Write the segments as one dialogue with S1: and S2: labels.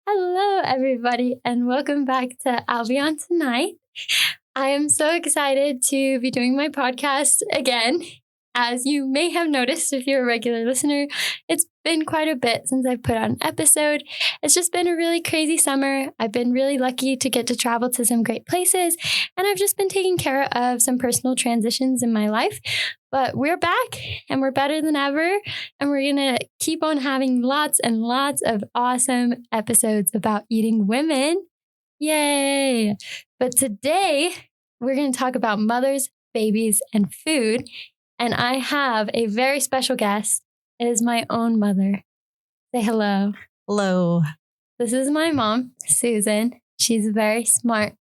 S1: Hello, everybody, and welcome back to Albion Tonight. I am so excited to be doing my podcast again. As you may have noticed if you're a regular listener, it's been quite a bit since I've put out an episode. It's just been a really crazy summer. I've been really lucky to get to travel to some great places, and I've just been taking care of some personal transitions in my life. But we're back and we're better than ever. And we're going to keep on having lots and lots of awesome episodes about eating women. Yay! But today we're going to talk about mothers, babies, and food. And I have a very special guest. It is my own mother. Say hello.
S2: Hello.
S1: This is my mom, Susan. She's a very smart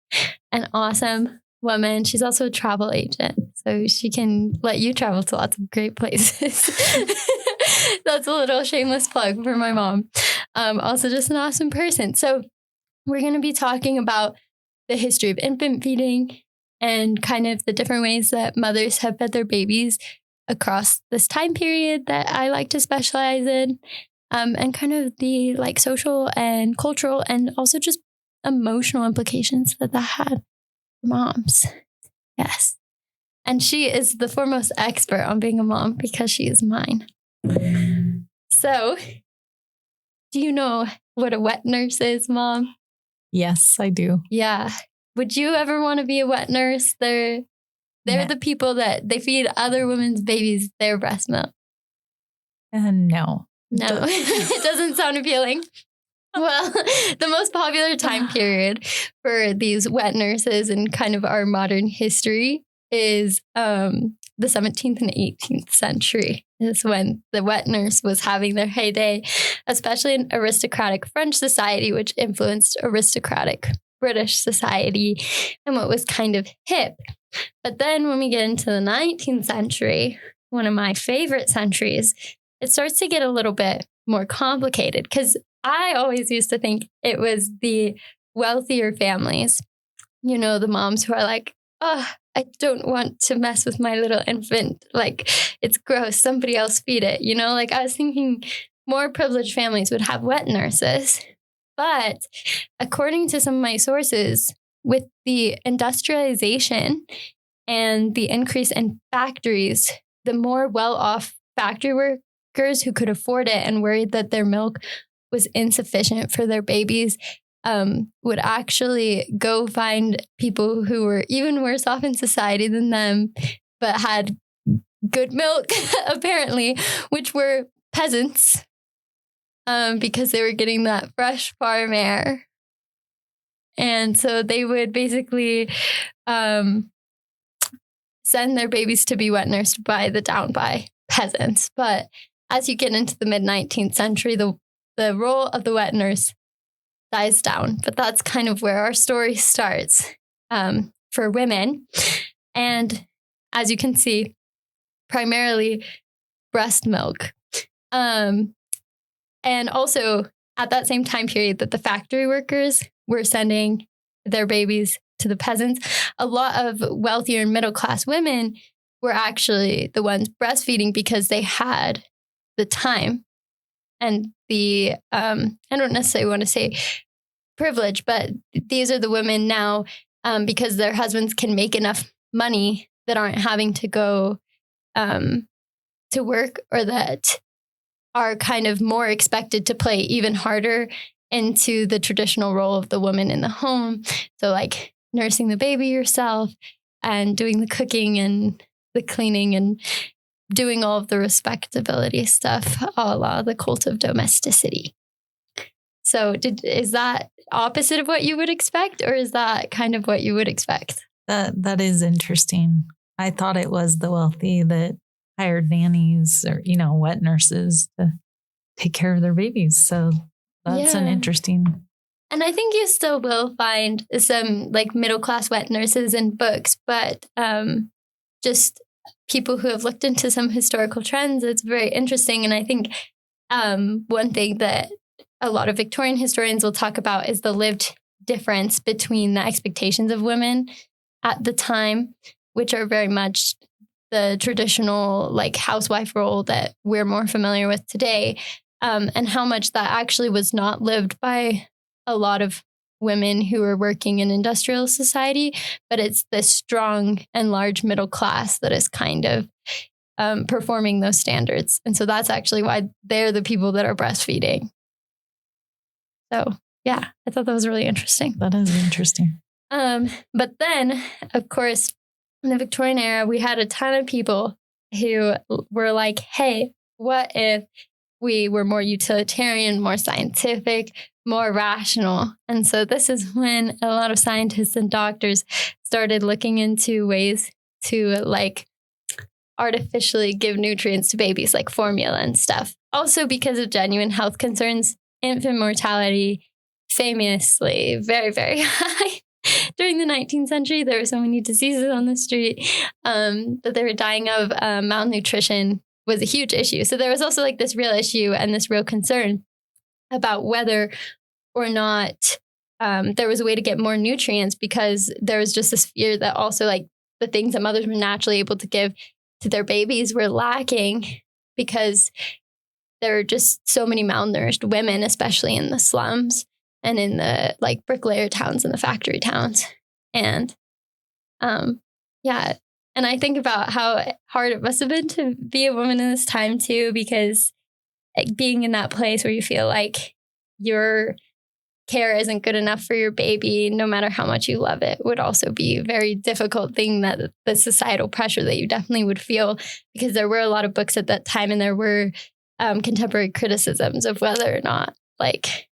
S1: and awesome woman. She's also a travel agent, so she can let you travel to lots of great places. That's a little shameless plug for my mom. Also just an awesome person. So we're going to be talking about the history of infant feeding and kind of the different ways that mothers have fed their babies across this time period that I like to specialize in, and kind of the social and cultural and also just emotional implications that had. Moms. Yes. And she is the foremost expert on being a mom because she is mine. So, do you know what a wet nurse is, Mom?
S2: Yes, I do.
S1: Yeah. Would you ever want to be a wet nurse? They're the people that they feed other women's babies their breast milk.
S2: No.
S1: No, it doesn't sound appealing. Well, the most popular time period for these wet nurses in kind of our modern history is the 17th and 18th century. Is when the wet nurse was having their heyday, especially in aristocratic French society, which influenced aristocratic British society and what was kind of hip. But then when we get into the 19th century, one of my favorite centuries, it starts to get a little bit more complicated because I always used to think it was the wealthier families, you know, the moms who are like, oh, I don't want to mess with my little infant. Like, it's gross. Somebody else feed it. You know, I was thinking more privileged families would have wet nurses. But according to some of my sources, with the industrialization and the increase in factories, the more well-off factory workers who could afford it and worried that their milk was insufficient for their babies would actually go find people who were even worse off in society than them, but had good milk, apparently, which were peasants, because they were getting that fresh farm air. And so they would basically send their babies to be wet nursed by the down-by peasants. But as you get into the mid-19th century, the role of the wet nurse dies down. But that's kind of where our story starts for women. And as you can see, primarily breast milk. And also at that same time period that the factory workers were sending their babies to the peasants, a lot of wealthier and middle-class women were actually the ones breastfeeding because they had the time and the, I don't necessarily want to say privilege, but these are the women now because their husbands can make enough money that aren't having to go to work, or that are kind of more expected to play even harder into the traditional role of the woman in the home. So like nursing the baby yourself and doing the cooking and the cleaning and doing all of the respectability stuff, a la the cult of domesticity. So is that opposite of what you would expect, or is that kind of what you would expect?
S2: That is interesting. I thought it was the wealthy that hired nannies or, wet nurses to take care of their babies. So that's an interesting.
S1: And I think you still will find some middle-class wet nurses in books, but just people who have looked into some historical trends, it's very interesting. And I think one thing that a lot of Victorian historians will talk about is the lived difference between the expectations of women at the time, which are very much the traditional housewife role that we're more familiar with today, and how much that actually was not lived by a lot of women who are working in industrial society, but it's the strong and large middle class that is kind of performing those standards. And so that's actually why they're the people that are breastfeeding. So yeah, I thought that was really interesting.
S2: That is interesting.
S1: But then, of course, in the Victorian era, we had a ton of people who were like, hey, what if we were more utilitarian, more scientific, more rational? And so this is when a lot of scientists and doctors started looking into ways to like artificially give nutrients to babies, like formula and stuff. Also because of genuine health concerns, infant mortality famously very, very high. During the 19th century, there were so many diseases on the street that they were dying of. Malnutrition was a huge issue. So there was also like this real issue and this real concern about whether or not there was a way to get more nutrients, because there was just this fear that also like the things that mothers were naturally able to give to their babies were lacking, because there were just so many malnourished women, especially in the slums and in the like bricklayer towns and the factory towns. And yeah. And I think about how hard it must have been to be a woman in this time too, because like, being in that place where you feel like your care isn't good enough for your baby, no matter how much you love it, would also be a very difficult thing, that the societal pressure that you definitely would feel, because there were a lot of books at that time and there were contemporary criticisms of whether or not like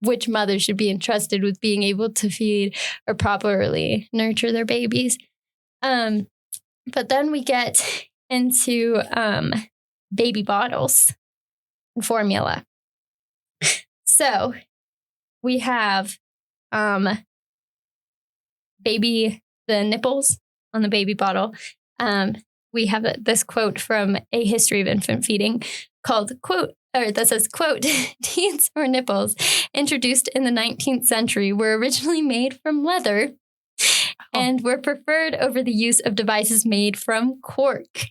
S1: which mother should be entrusted with being able to feed or properly nurture their babies. But then we get into baby bottles and formula. So we have the nipples on the baby bottle. We have this quote from A History of Infant Feeding called, that says, quote, teats or nipples introduced in the 19th century were originally made from leather and were preferred over the use of devices made from cork.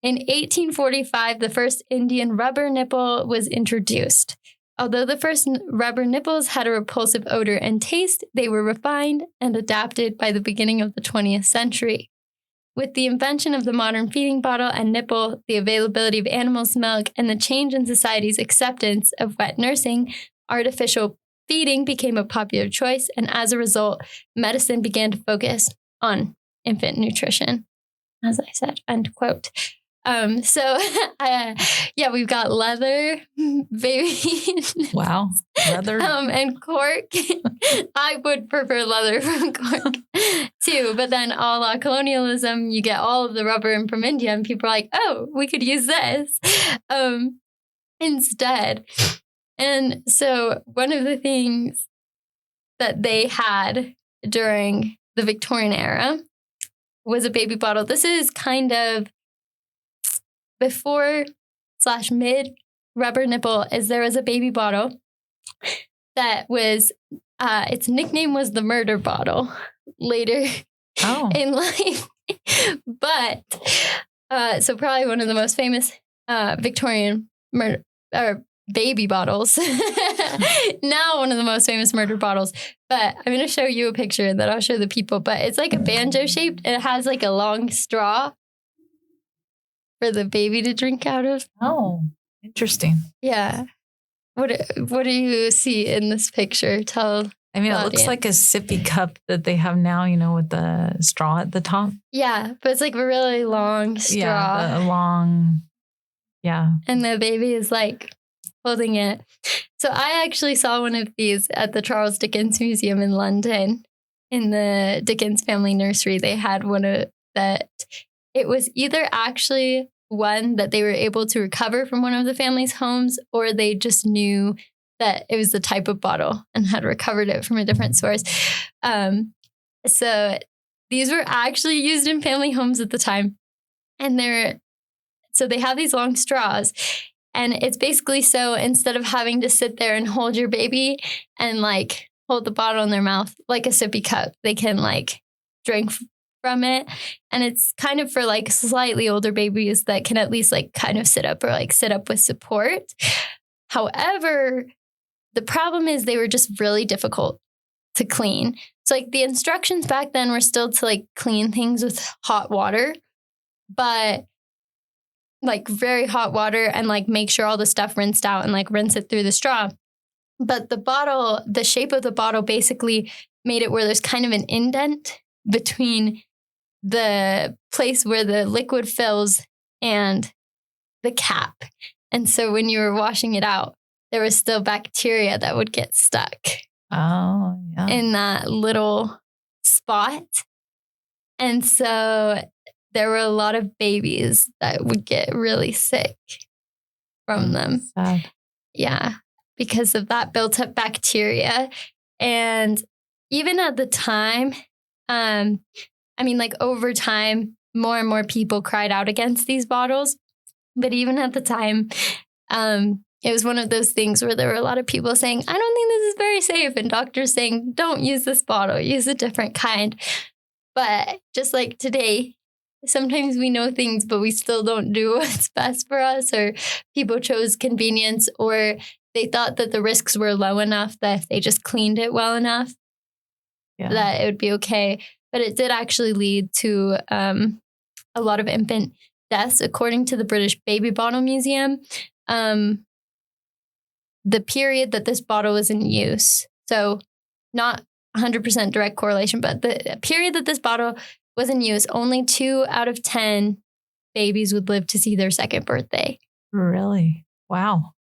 S1: In 1845, the first Indian rubber nipple was introduced. Although the first rubber nipples had a repulsive odor and taste, they were refined and adapted by the beginning of the 20th century. With the invention of the modern feeding bottle and nipple, the availability of animals' milk, and the change in society's acceptance of wet nursing, artificial feeding became a popular choice, and as a result, medicine began to focus on infant nutrition, as I said, end quote. We've got leather, baby.
S2: Wow. Leather.
S1: And cork. I would prefer leather from cork too. But then a la colonialism, you get all of the rubber in from India and people are like, oh, we could use this instead. And so one of the things that they had during the Victorian era was a baby bottle. This is kind of before/mid rubber nipple. There was a baby bottle that was, its nickname was the murder bottle later in life. But, so probably one of the most famous Victorian baby bottles. Now one of the most famous murder bottles. But I'm going to show you a picture and then I'll show the people. But it's like a banjo shaped. It has like a long straw for the baby to drink out of.
S2: Oh, interesting.
S1: Yeah. What do you see in this picture? Tell.
S2: I mean, it looks like a sippy cup that they have now, with the straw at the top.
S1: Yeah, but it's like a really long straw.
S2: Yeah, long.
S1: And the baby is like holding it. So I actually saw one of these at the Charles Dickens Museum in London. In the Dickens Family Nursery, they had one of that. It was either actually one that they were able to recover from one of the family's homes, or they just knew that it was the type of bottle and had recovered it from a different source. So these were actually used in family homes at the time. And they have these long straws. And it's basically so instead of having to sit there and hold your baby and like hold the bottle in their mouth like a sippy cup, they can like drink from it. And it's kind of for like slightly older babies that can at least like kind of sit up or like sit up with support. However, the problem is they were just really difficult to clean. So like the instructions back then were still to like clean things with hot water, but like very hot water, and like make sure all the stuff rinsed out and like rinse it through the straw. But the shape of the bottle basically made it where there's kind of an indent between the place where the liquid fills and the cap. And so when you were washing it out, there was still bacteria that would get stuck in that little spot. And so there were a lot of babies that would get really sick from them.
S2: Sad.
S1: Yeah, because of that built up bacteria. And even at the time, like over time, more and more people cried out against these bottles. But even at the time, it was one of those things where there were a lot of people saying, I don't think this is very safe. And doctors saying, don't use this bottle, use a different kind. But just like today, sometimes we know things, but we still don't do what's best for us, or people chose convenience, or they thought that the risks were low enough that if they just cleaned it well enough, that it would be okay. But it did actually lead to a lot of infant deaths. According to the British Baby Bottle Museum, the period that this bottle was in use, so not 100% direct correlation, but the period that this bottle was in use, only 2 out of 10 babies would live to see their second birthday.
S2: Really? Wow.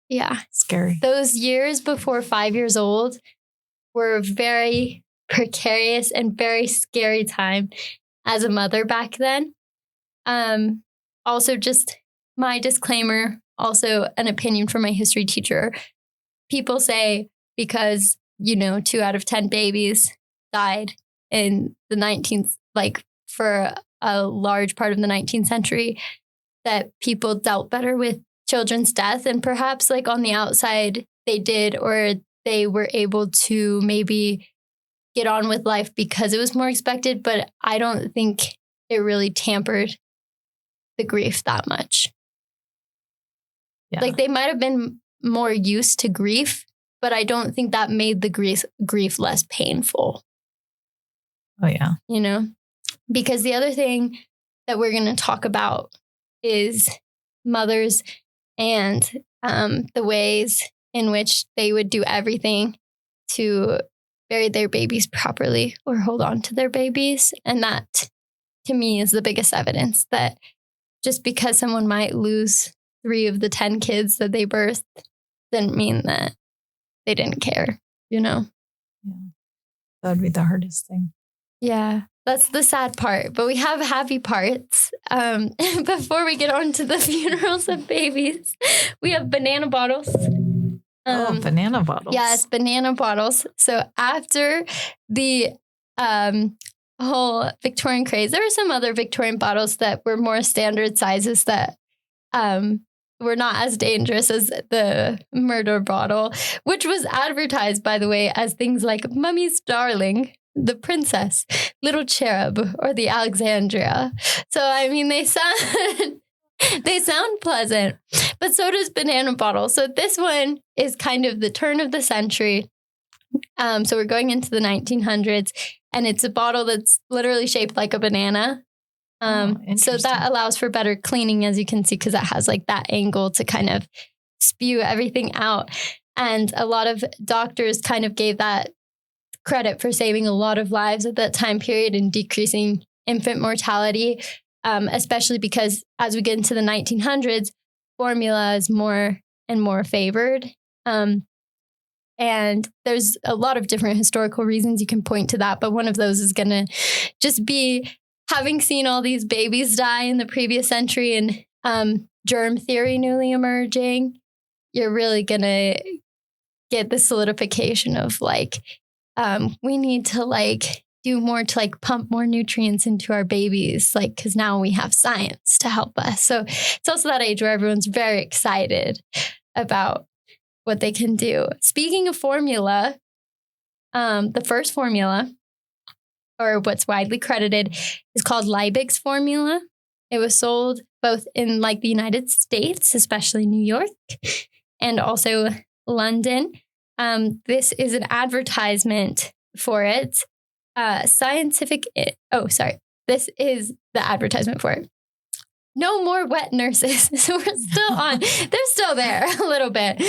S1: Yeah.
S2: Scary.
S1: Those years before 5 years old were very precarious and very scary time as a mother back then. Also, just my disclaimer, also an opinion from my history teacher. People say because, 2 out of 10 babies died in the 19th, like for a large part of the 19th century, that people dealt better with children's death. And perhaps like on the outside they did, or they were able to maybe get on with life because it was more expected. But I don't think it really tampered the grief that much. Yeah. Like they might have been more used to grief, but I don't think that made the grief less painful.
S2: Oh, yeah.
S1: Because the other thing that we're going to talk about is mothers and the ways in which they would do everything to bury their babies properly or hold on to their babies. And that, to me, is the biggest evidence that just because someone might lose 3 of the 10 kids that they birthed didn't mean that they didn't care, Yeah.
S2: That would be the hardest thing.
S1: Yeah, that's the sad part. But we have happy parts. Before we get on to the funerals of babies, we have banana bottles.
S2: Banana bottles.
S1: Yes, banana bottles. So after the whole Victorian craze, there were some other Victorian bottles that were more standard sizes that were not as dangerous as the murder bottle, which was advertised, by the way, as things like Mummy's Darling, the Princess, Little Cherub, or the Alexandria. So, they sound pleasant, but so does banana bottle. So this one is kind of the turn of the century. So we're going into the 1900s, and it's a bottle that's literally shaped like a banana. So that allows for better cleaning, as you can see, because it has like that angle to kind of spew everything out. And a lot of doctors kind of gave that credit for saving a lot of lives at that time period and decreasing infant mortality, especially because as we get into the 1900s, formula is more and more favored. And there's a lot of different historical reasons you can point to that. But one of those is going to just be having seen all these babies die in the previous century and germ theory newly emerging. You're really going to get the solidification of like, we need to like do more to like pump more nutrients into our babies, like, because now we have science to help us. So it's also that age where everyone's very excited about what they can do. Speaking of formula, the first formula, or what's widely credited, is called Liebig's formula. It was sold both in like the United States, especially New York, and also London. This is an advertisement for it. This is the advertisement for it. No more wet nurses. So we're still on. They're still there a little bit.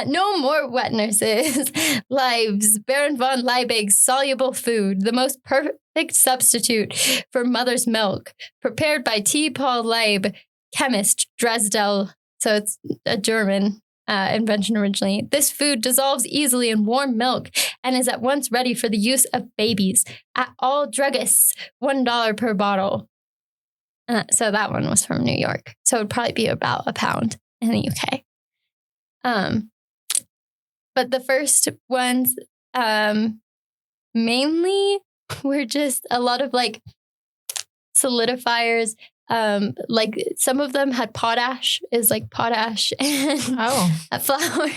S1: No more wet nurses. Lives. Baron von Liebig's soluble food, the most perfect substitute for mother's milk. Prepared by T. Paul Leib, chemist, Dresdel. So it's a German invention originally. This food dissolves easily in warm milk and is at once ready for the use of babies. At all druggists, $1 per bottle. So that one was from New York. So it'd probably be about £1 in the UK. But the first ones mainly were just a lot of like solidifiers. Like some of them had potash and flour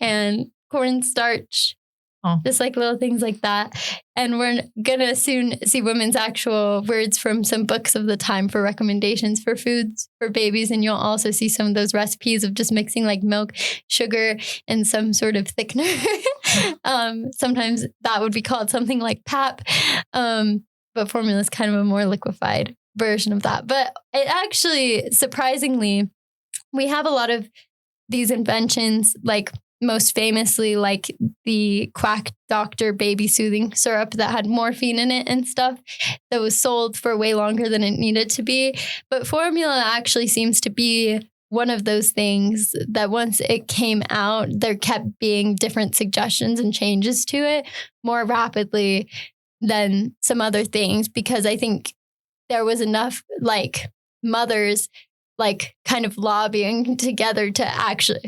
S1: and cornstarch. Just like little things like that. And we're going to soon see women's actual words from some books of the time for recommendations for foods for babies. And you'll also see some of those recipes of just mixing like milk, sugar, and some sort of thickener. Sometimes that would be called something like pap. But formula is kind of a more liquefied version of that. But it actually, surprisingly, we have a lot of these inventions, like most famously, like the quack doctor baby soothing syrup that had morphine in it and stuff that was sold for way longer than it needed to be. But formula actually seems to be one of those things that once it came out, there kept being different suggestions and changes to it more rapidly than some other things, because I think there was enough like mothers like kind of lobbying together to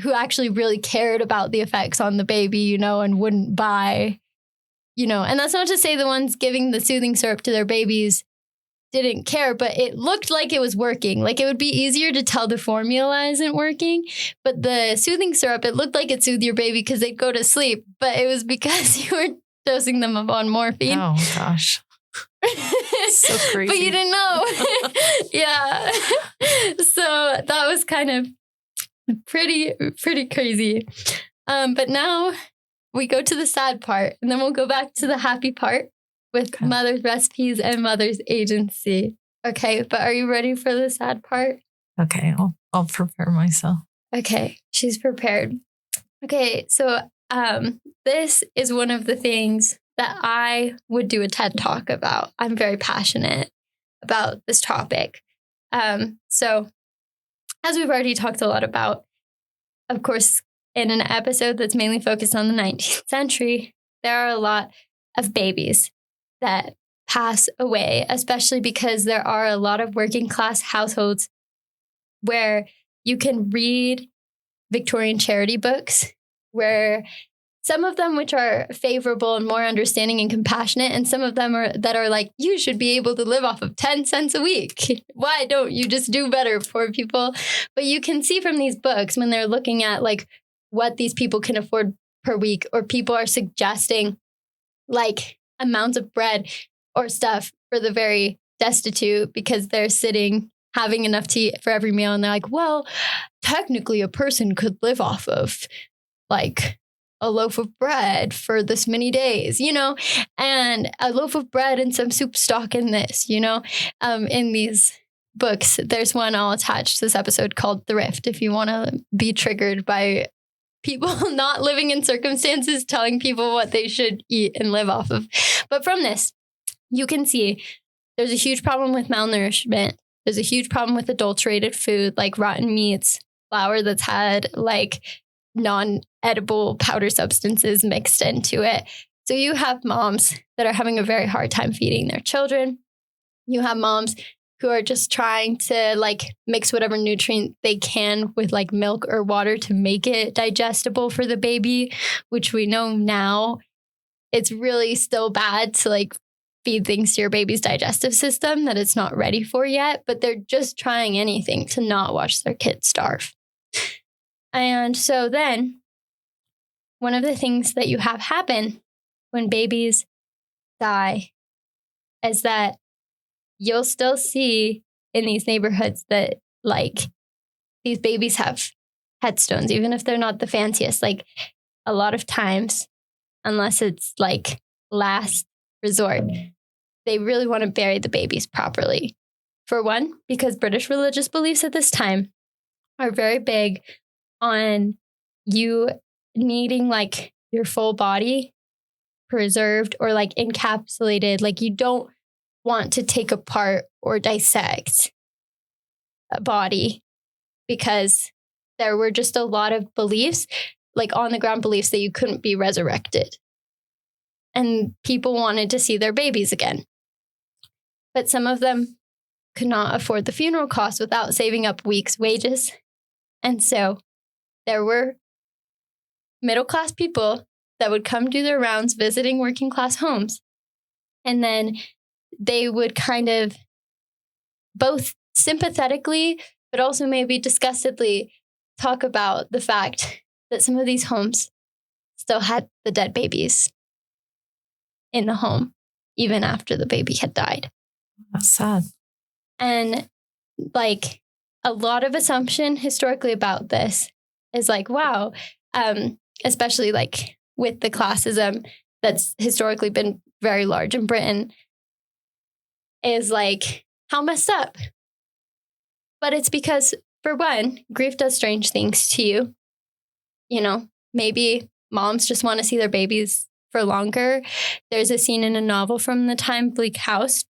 S1: who actually really cared about the effects on the baby, you know, and wouldn't buy, you know, and that's not to say the ones giving the soothing syrup to their babies didn't care, but it looked like it was working. Like it would be easier to tell the formula isn't working, but the soothing syrup, it looked like it soothed your baby because they'd go to sleep, but it was because you were dosing them on morphine.
S2: Oh gosh. So crazy.
S1: But you didn't know. Yeah. So that was kind of pretty crazy. But now we go to the sad part, and then we'll go back to the happy part with mother's recipes and mother's agency. Okay. But are you ready for the sad part?
S2: Okay. I'll prepare myself.
S1: Okay. She's prepared. Okay. So this is one of the things that I would do a TED Talk about. I'm very passionate about this topic. So as we've already talked a lot about, of course, in an episode that's mainly focused on the 19th century, there are a lot of babies that pass away, especially because there are a lot of working class households where you can read Victorian charity books, where some of them which are favorable and more understanding and compassionate, and some of them that are like, you should be able to live off of 10 cents a week. Why don't you just do better, poor people? But you can see from these books when they're looking at like what these people can afford per week, or people are suggesting like amounts of bread or stuff for the very destitute because they're sitting having enough to eat for every meal. And they're like, well, technically a person could live off of like a loaf of bread for this many days, you know, and a loaf of bread and some soup stock in this, you know, in these books. There's one I'll attach to this episode called Thrift, if you want to be triggered by people not living in circumstances telling people what they should eat and live off of. But from this, you can see there's a huge problem with malnourishment. There's a huge problem with adulterated food like rotten meats, flour that's had like non-edible powder substances mixed into it. So you have moms that are having a very hard time feeding their children. You have moms who are just trying to like mix whatever nutrient they can with like milk or water to make it digestible for the baby, which we know now it's really still bad to like feed things to your baby's digestive system that it's not ready for yet, but they're just trying anything to not watch their kids starve. And so then one of the things that you have happen when babies die is that you'll still see in these neighborhoods that like these babies have headstones, even if they're not the fanciest. Like a lot of times, unless it's like last resort, they really want to bury the babies properly. For one, because British religious beliefs at this time are very big on you needing like your full body preserved or like encapsulated. Like you don't want to take apart or dissect a body, because there were just a lot of beliefs, like on the ground beliefs, that you couldn't be resurrected. And people wanted to see their babies again. But some of them could not afford the funeral costs without saving up weeks' wages. And so there were middle-class people that would come do their rounds visiting working-class homes. And then they would kind of both sympathetically, but also maybe disgustedly talk about the fact that some of these homes still had the dead babies in the home, even after the baby had died.
S2: That's sad.
S1: And like a lot of assumption historically about this is like, wow, especially like with the classism that's historically been very large in Britain, is like, how messed up. But it's because, for one, grief does strange things to you. You know, maybe moms just want to see their babies for longer. There's a scene in a novel from the time, Bleak House,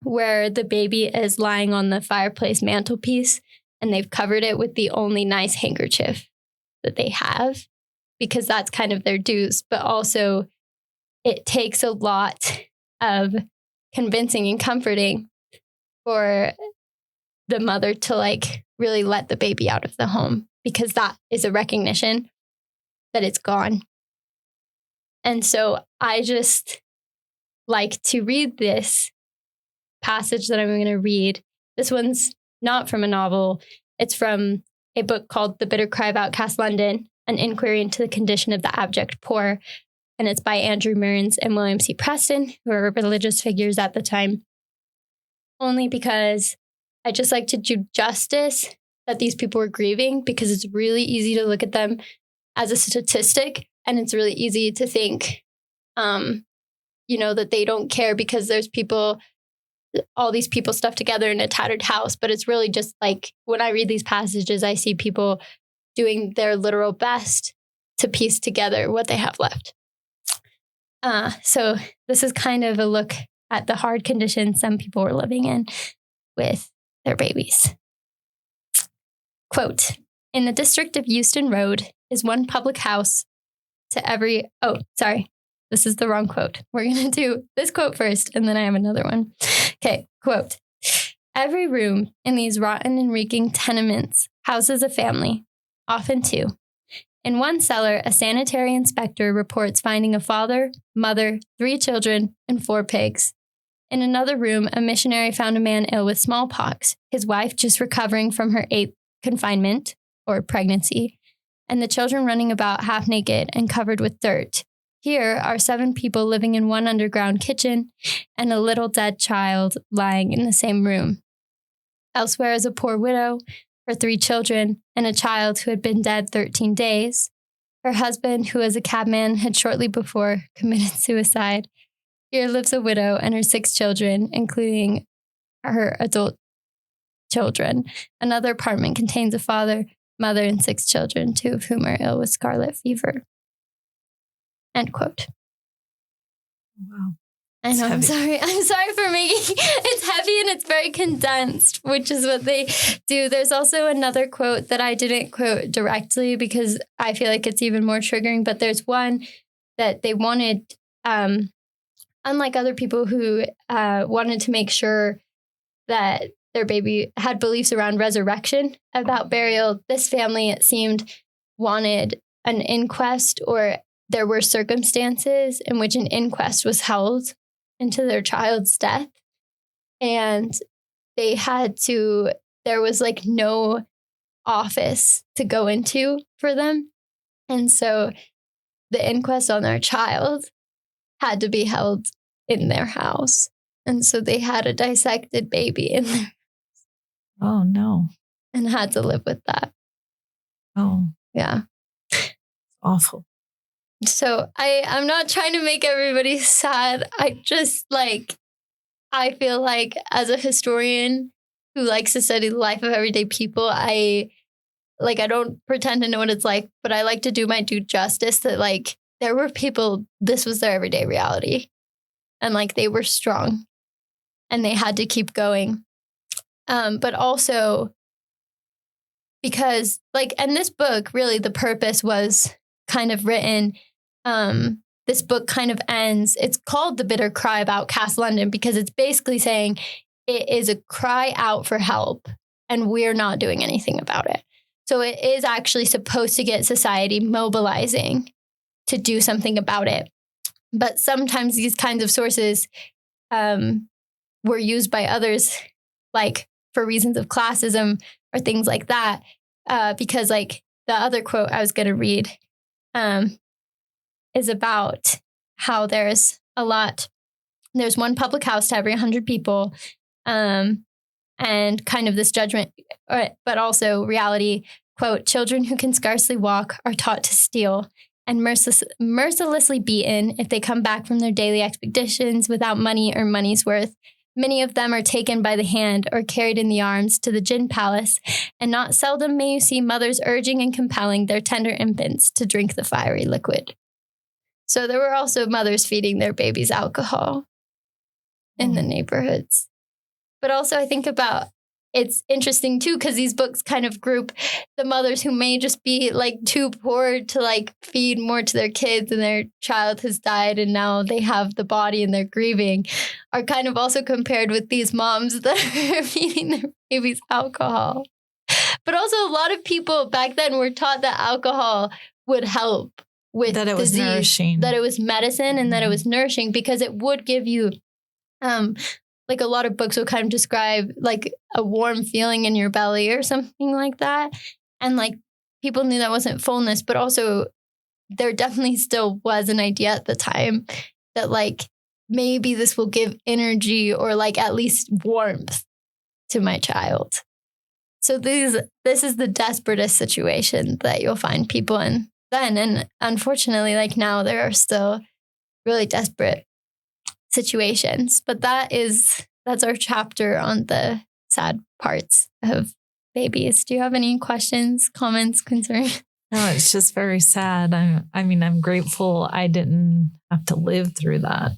S1: where the baby is lying on the fireplace mantelpiece and they've covered it with the only nice handkerchief that they have, because that's kind of their dues. But also it takes a lot of convincing and comforting for the mother to like really let the baby out of the home, because that is a recognition that it's gone. And so I just like to read this passage that I'm going to read. This one's not from a novel. It's from a book called The Bitter Cry of Outcast London, An Inquiry into the Condition of the Abject Poor. And it's by Andrew Mearns and William C. Preston, who were religious figures at the time. Only because I just like to do justice that these people were grieving, because it's really easy to look at them as a statistic, and it's really easy to think, that they don't care because there's all these people stuffed together in a tattered house. But it's really just like, when I read these passages, I see people doing their literal best to piece together what they have left. So this is kind of a look at the hard conditions some people were living in with their babies. Quote, in the district of Euston Road is one public house to every... Oh, sorry. This is the wrong quote. We're going to do this quote first, and then I have another one. Okay, quote. Every room in these rotten and reeking tenements houses a family, often two. In one cellar, a sanitary inspector reports finding a father, mother, 3 children, and 4 pigs. In another room, a missionary found a man ill with smallpox, his wife just recovering from her 8th confinement, or pregnancy, and the children running about half naked and covered with dirt. Here are 7 people living in one underground kitchen and a little dead child lying in the same room. Elsewhere is a poor widow, her 3 children, and a child who had been dead 13 days. Her husband, who was a cabman, had shortly before committed suicide. Here lives a widow and her 6 children, including her adult children. Another apartment contains a father, mother, and 6 children, 2 of whom are ill with scarlet fever. End quote.
S2: Wow.
S1: I know, I'm sorry. I'm sorry for making it's heavy and it's very condensed, which is what they do. There's also another quote that I didn't quote directly because I feel like it's even more triggering, but there's one that they wanted, unlike other people who wanted to make sure that their baby had beliefs around resurrection about burial, this family, it seemed, wanted an inquest, or there were circumstances in which an inquest was held into their child's death. And they had to, there was like no office to go into for them. And so the inquest on their child had to be held in their house. And so they had a dissected baby in there.
S2: Oh, no.
S1: And had to live with that.
S2: Oh.
S1: Yeah.
S2: Awful.
S1: So I'm not trying to make everybody sad. I just I feel like as a historian who likes to study the life of everyday people, I don't pretend to know what it's like, but I like to do my due justice that there were people, this was their everyday reality. And they were strong and they had to keep going. But also because and this book, really the purpose was kind of written. This book kind of ends. It's called The Bitter Cry of Outcast London because it's basically saying it is a cry out for help and we're not doing anything about it. So it is actually supposed to get society mobilizing to do something about it. But sometimes these kinds of sources were used by others, for reasons of classism or things like that. Because the other quote I was going to read is about how there's one public house to every 100 people, and kind of this judgment, but also reality, quote, children who can scarcely walk are taught to steal and mercilessly beaten if they come back from their daily expeditions without money or money's worth. Many of them are taken by the hand or carried in the arms to the gin palace, and not seldom may you see mothers urging and compelling their tender infants to drink the fiery liquid. So there were also mothers feeding their babies alcohol in the neighborhoods. But also I think about, it's interesting too, because these books kind of group the mothers who may just be too poor to feed more to their kids and their child has died and now they have the body and they're grieving, are kind of also compared with these moms that are feeding their babies alcohol. But also a lot of people back then were taught that alcohol would help with
S2: that it
S1: disease,
S2: was nourishing,
S1: that it was medicine and that it was nourishing because it would give you a lot of books will kind of describe a warm feeling in your belly or something like that. And people knew that wasn't fullness, but also there definitely still was an idea at the time that maybe this will give energy or at least warmth to my child. So this is the desperatest situation that you'll find people in then. And unfortunately, now there are still really desperate situations, but that's our chapter on the sad parts of babies. Do you have any questions, comments, concerns?
S2: No, it's just very sad. I'm grateful I didn't have to live through that.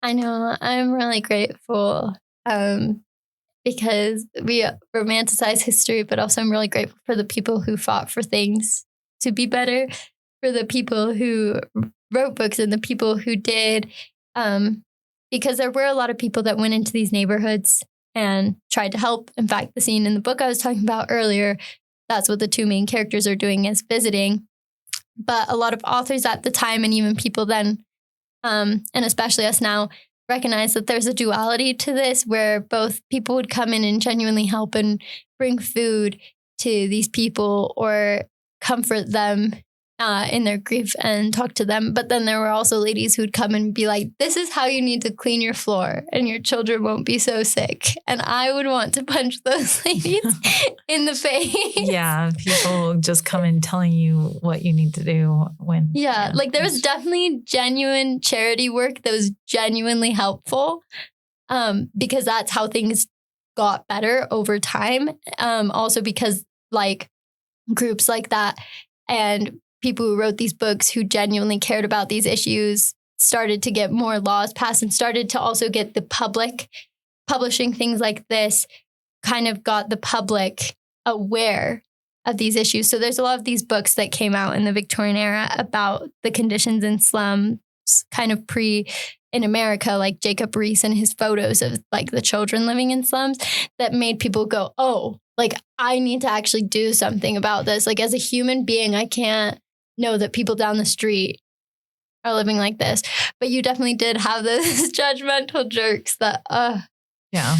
S1: I know. I'm really grateful because we romanticize history, but also I'm really grateful for the people who fought for things to be better, for the people who wrote books and the people who did. Because there were a lot of people that went into these neighborhoods and tried to help. In fact, the scene in the book I was talking about earlier, that's what the two main characters are doing, is visiting. But a lot of authors at the time and even people then, and especially us now, recognize that there's a duality to this where both people would come in and genuinely help and bring food to these people or comfort them in their grief and talk to them. But then there were also ladies who'd come and be like, this is how you need to clean your floor and your children won't be so sick. And I would want to punch those ladies in the face.
S2: Yeah, people just come in telling you what you need to do when.
S1: Yeah, there was definitely genuine charity work that was genuinely helpful because that's how things got better over time. Also because groups like that and people who wrote these books who genuinely cared about these issues started to get more laws passed and started to also get the public publishing things like this, kind of got the public aware of these issues. So there's a lot of these books that came out in the Victorian era about the conditions in slums, kind of in America, like Jacob Riis and his photos of the children living in slums, that made people go, oh, I need to actually do something about this. As a human being, I can't know that people down the street are living like this. But you definitely did have those judgmental jerks that, yeah,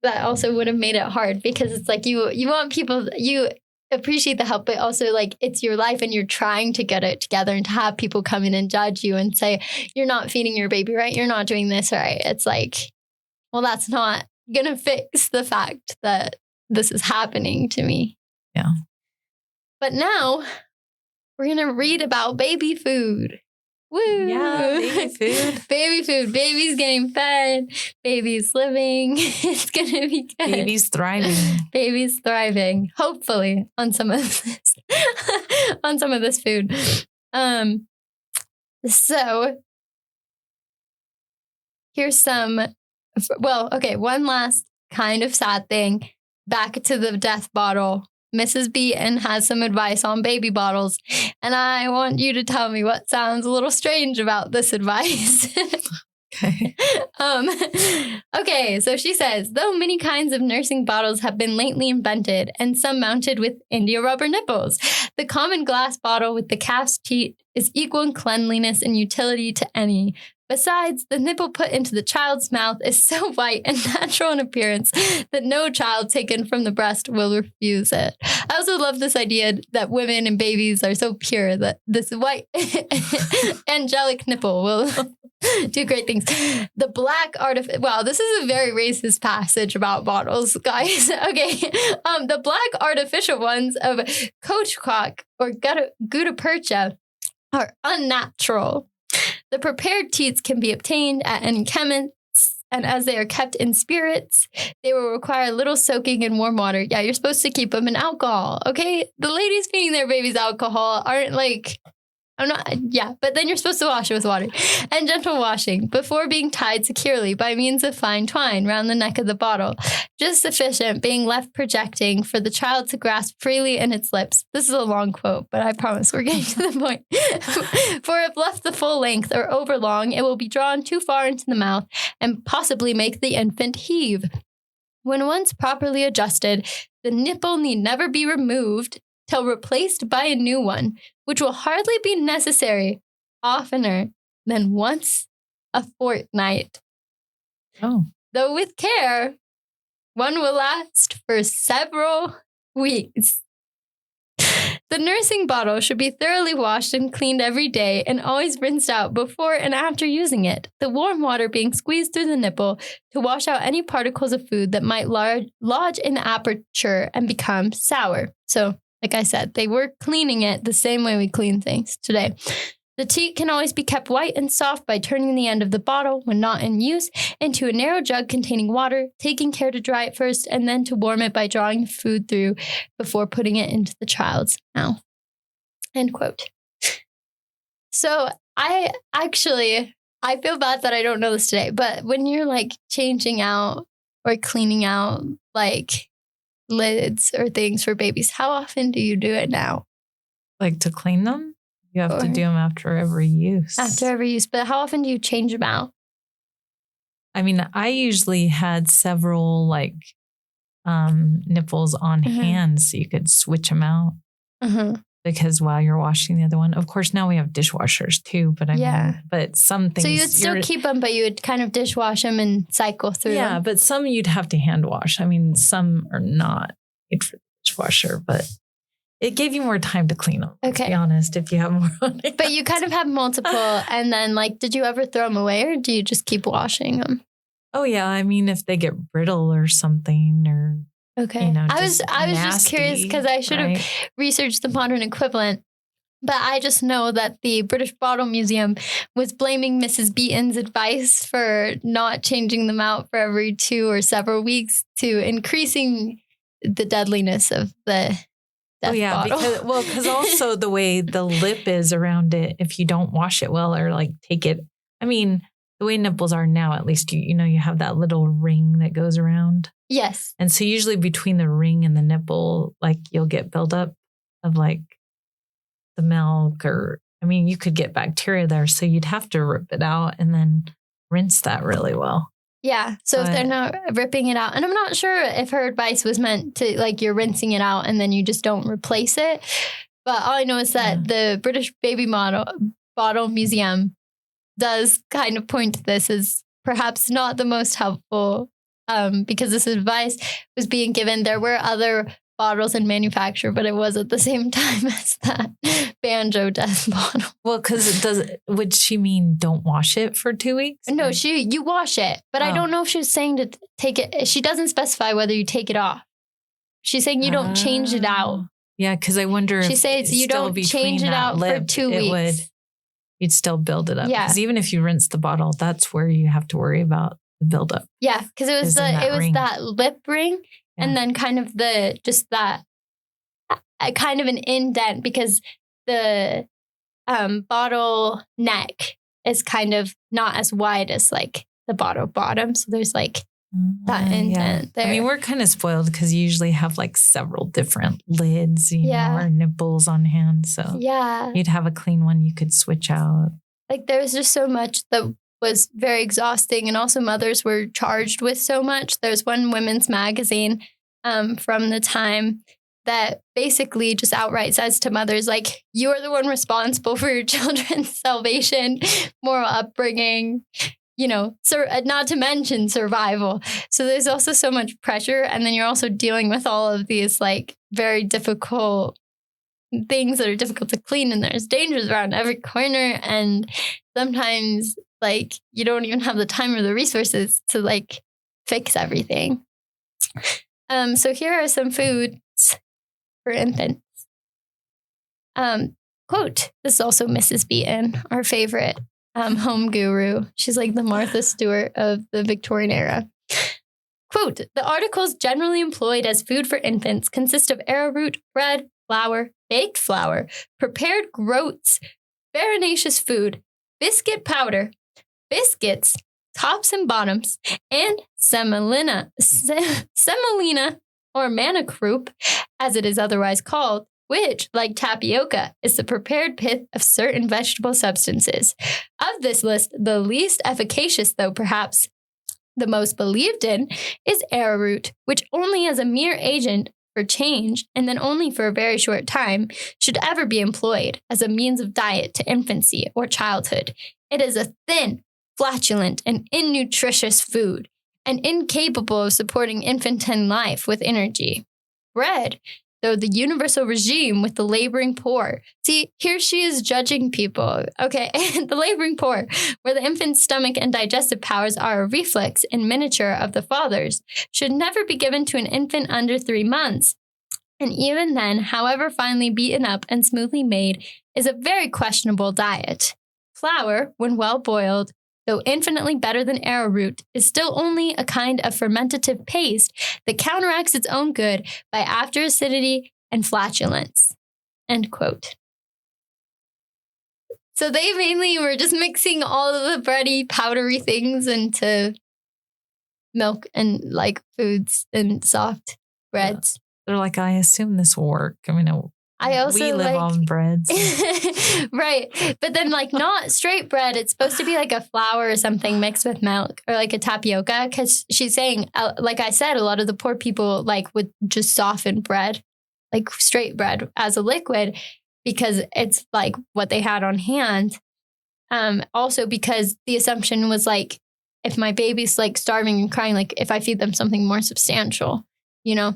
S1: that also would have made it hard because it's you want people, you appreciate the help, but also it's your life and you're trying to get it together, and to have people come in and judge you and say, you're not feeding your baby right, you're not doing this right. It's well, that's not going to fix the fact that this is happening to me.
S2: Yeah.
S1: But now we're going to read about baby food. Woo!
S2: Yeah, baby food.
S1: Baby food. Baby's getting fed. Baby's living. It's going to be good.
S2: Baby's thriving.
S1: Baby's thriving. Hopefully on some of this, on some of this food. So here's some, one last kind of sad thing. Back to the death bottle. Mrs. Beaton has some advice on baby bottles, and I want you to tell me what sounds a little strange about this advice.
S2: Okay.
S1: Okay, so she says, though many kinds of nursing bottles have been lately invented, and some mounted with India rubber nipples, the common glass bottle with the calf's teat is equal in cleanliness and utility to any. Besides, the nipple put into the child's mouth is so white and natural in appearance that no child taken from the breast will refuse it. I also love this idea that women and babies are so pure that this white angelic nipple will do great things. The black wow, this is a very racist passage about bottles, guys. Okay. The black artificial ones of coachcock or gutta percha are unnatural. The prepared teats can be obtained at any chemist's, and as they are kept in spirits, they will require little soaking in warm water. Yeah, you're supposed to keep them in alcohol, okay? The ladies feeding their babies alcohol aren't like... but then you're supposed to wash it with water and gentle washing before being tied securely by means of fine twine round the neck of the bottle, just sufficient being left projecting for the child to grasp freely in its lips. This is a long quote, but I promise we're getting to the point. For if left the full length or over long, it will be drawn too far into the mouth and possibly make the infant heave. When once properly adjusted, the nipple need never be removed till replaced by a new one, which will hardly be necessary oftener than once a fortnight.
S2: Oh.
S1: Though with care, one will last for several weeks. The nursing bottle should be thoroughly washed and cleaned every day and always rinsed out before and after using it, the warm water being squeezed through the nipple to wash out any particles of food that might lodge in the aperture and become sour. So, like I said, they were cleaning it the same way we clean things today. The teat can always be kept white and soft by turning the end of the bottle, when not in use, into a narrow jug containing water, taking care to dry it first, and then to warm it by drawing the food through before putting it into the child's mouth. End quote. So I feel bad that I don't know this today, but when you're like changing out or cleaning out like lids or things for babies, how often do you do it now?
S2: Like to clean them? You have to do them after every use.
S1: After every use. But how often do you change them out?
S2: I mean, I usually had several like nipples on hand so you could switch them out. Because while you're washing the other one, of course, now we have dishwashers too. But I mean, but some things.
S1: So you'd still keep them, but you would kind of dishwash them and cycle through them.
S2: Yeah, but some you'd have to hand wash. I mean, some are not made for the dishwasher, but it gave you more time to clean them. Okay. To be honest, if you have more on it.
S1: But you kind of have multiple, and then like, did you ever throw them away, or do you just keep washing them?
S2: Oh yeah, I mean, if they get brittle or something, or
S1: okay, I was just curious because I should have researched the modern equivalent. But I just know that the British Bottle Museum was blaming Mrs. Beaton's advice for not changing them out for every 2 or several weeks to increasing the deadliness of the bottle.
S2: Because also the way the lip is around it, if you don't wash it well or like take it, I mean, the way nipples are now, at least, you have that little ring that goes around.
S1: Yes.
S2: And so usually between the ring and the nipple, like you'll get buildup of like the milk, or, I mean, you could get bacteria there. So you'd have to rip it out and then rinse that really well.
S1: Yeah. So if they're not ripping it out, and I'm not sure if her advice was meant to like you're rinsing it out and then you just don't replace it. But all I know is that the British Bottle Museum does kind of point to this as perhaps not the most helpful because this advice was being given. There were other bottles in manufacture, but it was at the same time as that banjo death bottle.
S2: Well, because would she mean don't wash it for 2 weeks?
S1: No, you wash it, but I don't know if she was saying to take it. She doesn't specify whether you take it off. She's saying you don't change it out.
S2: Yeah, because I wonder
S1: She
S2: if
S1: says you
S2: still
S1: don't change
S2: between
S1: it
S2: that
S1: out for
S2: lip,
S1: 2 weeks.
S2: You'd still build it up.
S1: Yeah.
S2: Because even if you rinse the bottle, that's where you have to worry about the buildup.
S1: Yeah, because it was that lip ring, and then kind of that kind of an indent, because the bottle neck is kind of not as wide as like the bottle bottom. So there's like that indent there.
S2: I mean, we're kind of spoiled because you usually have like several different lids, you know, or nipples on hand. So you'd have a clean one you could switch out.
S1: Like there's just so much that was very exhausting. And also mothers were charged with so much. There's one women's magazine from the time that basically just outright says to mothers, like, you are the one responsible for your children's salvation, moral upbringing, you know, not to mention survival. So there's also so much pressure. And then you're also dealing with all of these like very difficult things that are difficult to clean. And there's dangers around every corner. And sometimes like you don't even have the time or the resources to like fix everything. So here are some foods for infants. Quote, this is also Mrs. Beaton, our favorite home guru. She's like the Martha Stewart of the Victorian era. Quote, the articles generally employed as food for infants consist of arrowroot, bread, flour, baked flour, prepared groats, farinaceous food, biscuit powder, biscuits, tops and bottoms, and semolina or manna croup, as it is otherwise called, which, like tapioca, is the prepared pith of certain vegetable substances. Of this list, the least efficacious, though perhaps the most believed in, is arrowroot, which only as a mere agent for change, and then only for a very short time, should ever be employed as a means of diet to infancy or childhood. It is a thin, flatulent, and innutritious food, and incapable of supporting infantine life with energy. Bread, though the universal regime with the laboring poor. See, here she is judging people. Okay, the laboring poor, where the infant's stomach and digestive powers are a reflex in miniature of the father's, should never be given to an infant under 3 months. And even then, however finely beaten up and smoothly made, is a very questionable diet. Flour, when well boiled, though infinitely better than arrowroot, is still only a kind of fermentative paste that counteracts its own good by after acidity and flatulence. End quote. So they mainly were just mixing all of the bready, powdery things into milk and like foods and soft breads.
S2: They're like, I assume this will work. I mean, we live on breads.
S1: Right. But then like not straight bread. It's supposed to be like a flour or something mixed with milk or like a tapioca. Because she's saying, like I said, a lot of the poor people like would just soften bread, like straight bread as a liquid, because it's like what they had on hand. Also because the assumption was like, if my baby's like starving and crying, like if I feed them something more substantial, you know,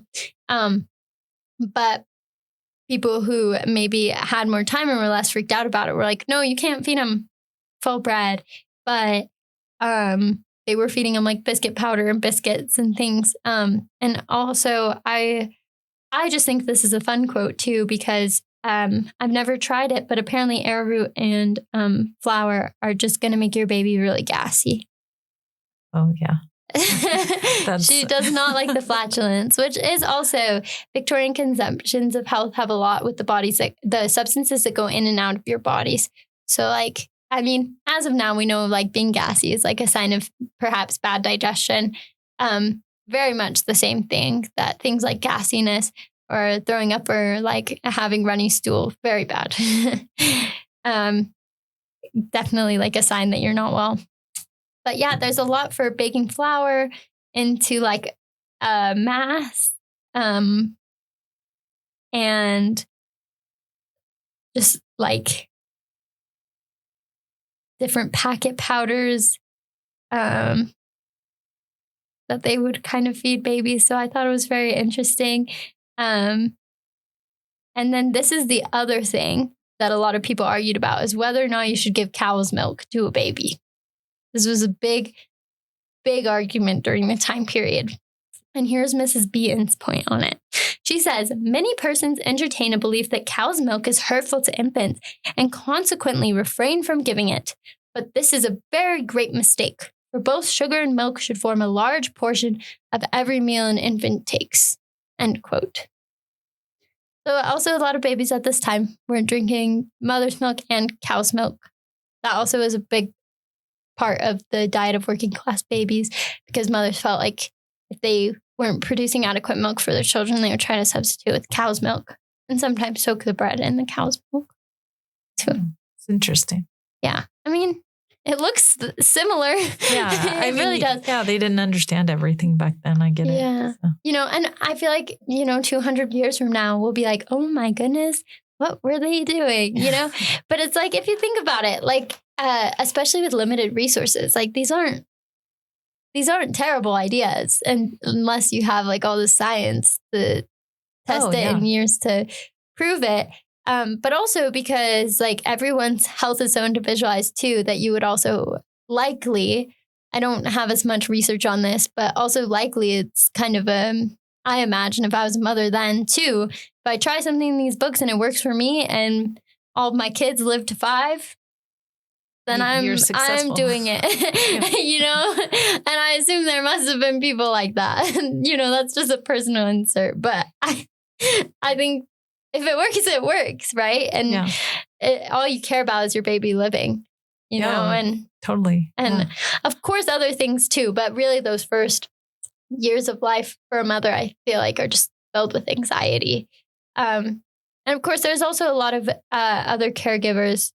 S1: but people who maybe had more time and were less freaked out about it were like, no, you can't feed them full bread. But they were feeding them like biscuit powder and biscuits and things. And also, I just think this is a fun quote, too, because I've never tried it, but apparently arrowroot and flour are just going to make your baby really gassy.
S2: Oh, yeah.
S1: She does not like the flatulence, which is also Victorian conceptions of health have a lot with the bodies, like the substances that go in and out of your bodies. So like, I mean, as of now, we know like being gassy is like a sign of perhaps bad digestion. Very much the same thing, that things like gassiness or throwing up or like having runny stool, very bad. Definitely like a sign that you're not well. But yeah, there's a lot for baking flour into like a mass and just like different packet powders that they would kind of feed babies. So I thought it was very interesting. And then this is the other thing that a lot of people argued about, is whether or not you should give cow's milk to a baby. This was a big, big argument during the time period. And here's Mrs. Beaton's point on it. She says, many persons entertain a belief that cow's milk is hurtful to infants and consequently refrain from giving it. But this is a very great mistake, for both sugar and milk should form a large portion of every meal an infant takes. End quote. So also a lot of babies at this time were drinking mother's milk and cow's milk. That also is a big part of the diet of working class babies, because mothers felt like if they weren't producing adequate milk for their children, they would try to substitute with cow's milk and sometimes soak the bread in the cow's milk. So,
S2: it's interesting.
S1: Yeah. I mean, it looks similar.
S2: Yeah.
S1: It really does.
S2: Yeah. They didn't understand everything back then. I get it.
S1: Yeah.
S2: So.
S1: And I feel like, 200 years from now, we'll be like, oh my goodness, what were they doing? But it's like, if you think about it, like, especially with limited resources, like these aren't terrible ideas, and unless you have like all the science to test it and years to prove it. But also because like everyone's health is so individualized too, that you would also likely, I don't have as much research on this, but also likely it's kind of I imagine if I was a mother then too, if I try something in these books and it works for me and all of my kids live to 5, then I'm doing it, and I assume there must have been people like that. That's just a personal insert, but I think if it works, it works, right? And all you care about is your baby living, and
S2: totally.
S1: And of course, other things too, but really those first years of life for a mother, I feel like are just filled with anxiety. And of course, there's also a lot of other caregivers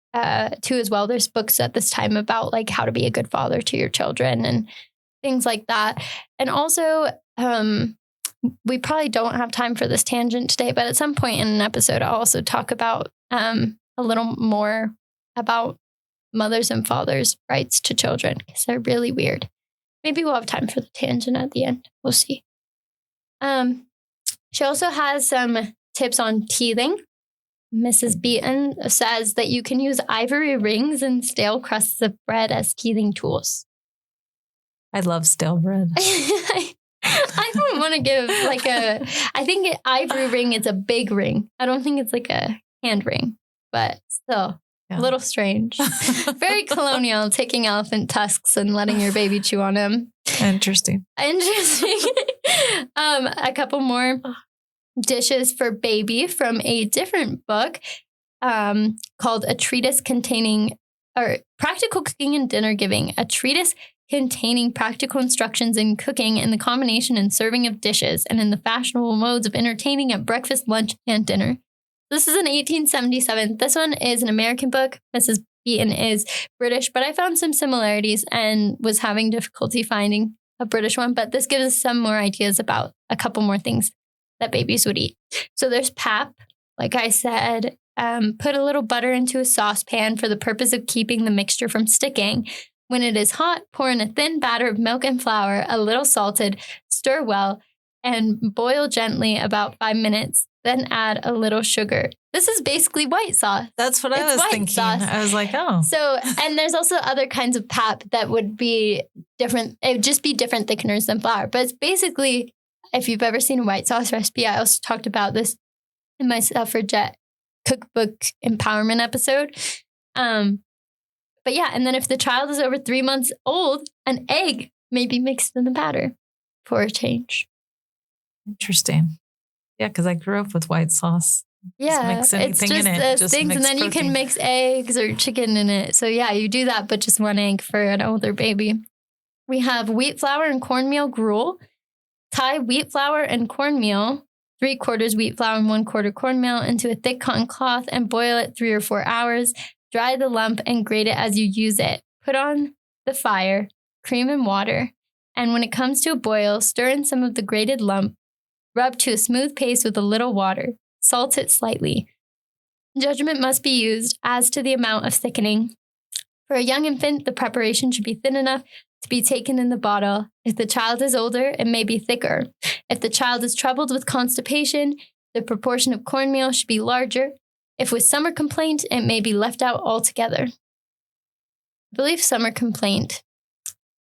S1: too as well. There's books at this time about like how to be a good father to your children and things like that. And also, we probably don't have time for this tangent today, but at some point in an episode, I'll also talk about a little more about mothers and fathers' rights to children, because they're really weird. Maybe we'll have time for the tangent at the end. We'll see. She also has some tips on teething. Mrs. Beaton says that you can use ivory rings and stale crusts of bread as teething tools.
S2: I love stale bread.
S1: I don't want to give I think ivory ring is a big ring. I don't think it's like a hand ring, but still a little strange. Very colonial, taking elephant tusks and letting your baby chew on them.
S2: Interesting.
S1: A couple more dishes for baby from a different book called A Treatise Containing, or Practical Cooking and Dinner Giving, a treatise containing practical instructions in cooking and the combination and serving of dishes and in the fashionable modes of entertaining at breakfast, lunch, and dinner. This is in 1877. This one is an American book. Mrs. Beaton is British, but I found some similarities and was having difficulty finding a British one. But this gives us some more ideas about a couple more things that babies would eat. So there's pap, like I said. Put a little butter into a saucepan for the purpose of keeping the mixture from sticking. When it is hot, pour in a thin batter of milk and flour, a little salted, stir well, and boil gently about 5 minutes. Then add a little sugar. This is basically white sauce.
S2: That's what I was thinking. Sauce. I was like, oh.
S1: So, and there's also other kinds of pap that would be different. It would just be different thickeners than flour. But it's basically, if you've ever seen a white sauce recipe, I also talked about this in my suffragette cookbook empowerment episode. But yeah, and then if the child is over 3 months old, an egg may be mixed in the batter for a change.
S2: Interesting. Yeah, because I grew up with white sauce.
S1: Yeah,
S2: just mix anything
S1: it's just
S2: in it.
S1: Just things, and then protein. You can mix eggs or chicken in it. So yeah, you do that, but just 1 egg for an older baby. We have wheat flour and cornmeal gruel. Tie wheat flour and cornmeal, 3/4 wheat flour and 1/4 cornmeal, into a thick cotton cloth and boil it 3 or 4 hours. Dry the lump and grate it as you use it. Put on the fire, cream and water, and when it comes to a boil, stir in some of the grated lump. Rub to a smooth paste with a little water. Salt it slightly. Judgment must be used as to the amount of thickening. For a young infant, the preparation should be thin enough to be taken in the bottle. If the child is older, it may be thicker. If the child is troubled with constipation, the proportion of cornmeal should be larger. If with summer complaint, it may be left out altogether. I believe summer complaint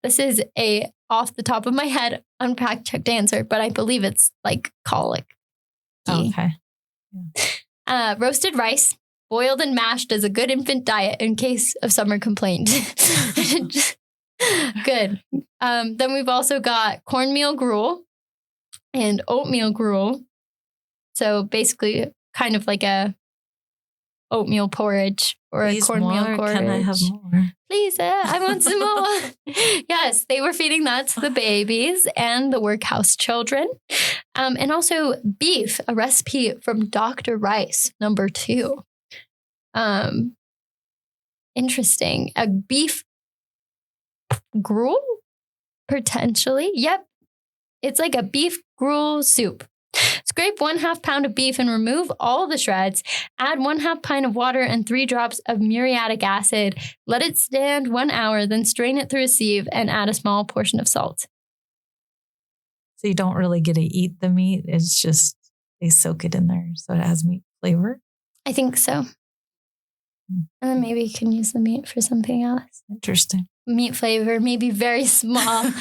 S1: this is a off the top of my head, unfact checked answer, but I believe it's like colic.
S2: Okay.
S1: Roasted rice, boiled and mashed is a good infant diet in case of summer complaint. Good. Then we've also got cornmeal gruel and oatmeal gruel. So basically kind of like a oatmeal porridge or
S2: Please
S1: a cornmeal porridge.
S2: Can I have more?
S1: Please, I want some more. Yes, they were feeding that to the babies and the workhouse children. And also beef, a recipe from Dr. Rice, number 2. Interesting. A beef gruel? Potentially. Yep. It's like a beef gruel soup. Scrape 1/2 pound of beef and remove all the shreds. Add 1/2 pint of water and 3 drops of muriatic acid. Let it stand 1 hour, then strain it through a sieve and add a small portion of salt.
S2: So you don't really get to eat the meat. It's just they soak it in there so it has meat flavor.
S1: I think so. And then maybe you can use the meat for something else.
S2: Interesting.
S1: Meat flavor, maybe very small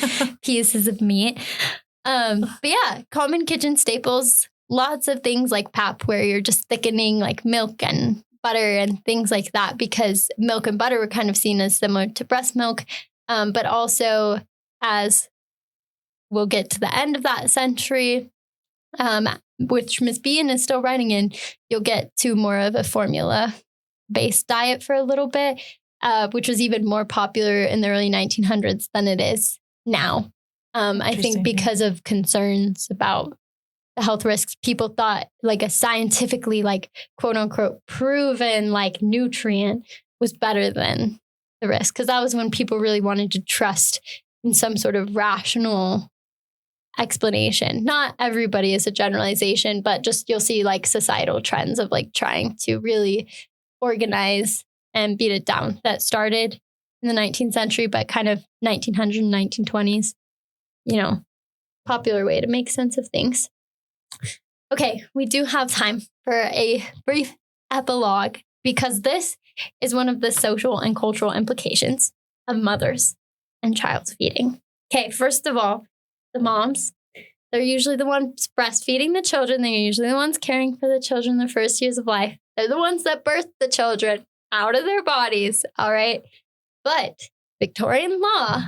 S1: pieces of meat. But yeah, common kitchen staples, lots of things like pap where you're just thickening like milk and butter and things like that, because milk and butter were kind of seen as similar to breast milk. But also, as we'll get to the end of that century, which Miss Bean is still writing in, you'll get to more of a formula-based diet for a little bit, which was even more popular in the early 1900s than it is now. I think because of concerns about the health risks, people thought like a scientifically like quote unquote proven like nutrient was better than the risk. Because that was when people really wanted to trust in some sort of rational explanation. Not everybody is a generalization, but just you'll see like societal trends of like trying to really organize and beat it down. That started in the 19th century, but kind of 1900s and 1920s. Popular way to make sense of things. Okay, we do have time for a brief epilogue because this is one of the social and cultural implications of mothers and child feeding. Okay, first of all, the moms, they're usually the ones breastfeeding the children. They're usually the ones caring for the children in the first years of life. They're the ones that birth the children out of their bodies, all right? But Victorian law,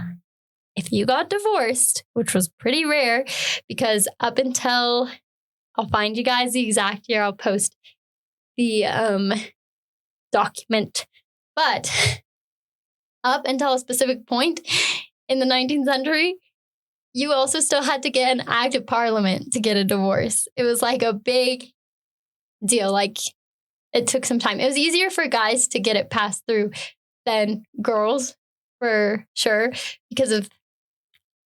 S1: if you got divorced, which was pretty rare, because up until, I'll find you guys the exact year, I'll post the document, but up until a specific point in the 19th century, you also still had to get an act of parliament to get a divorce. It was like a big deal. Like it took some time. It was easier for guys to get it passed through than girls, for sure, because of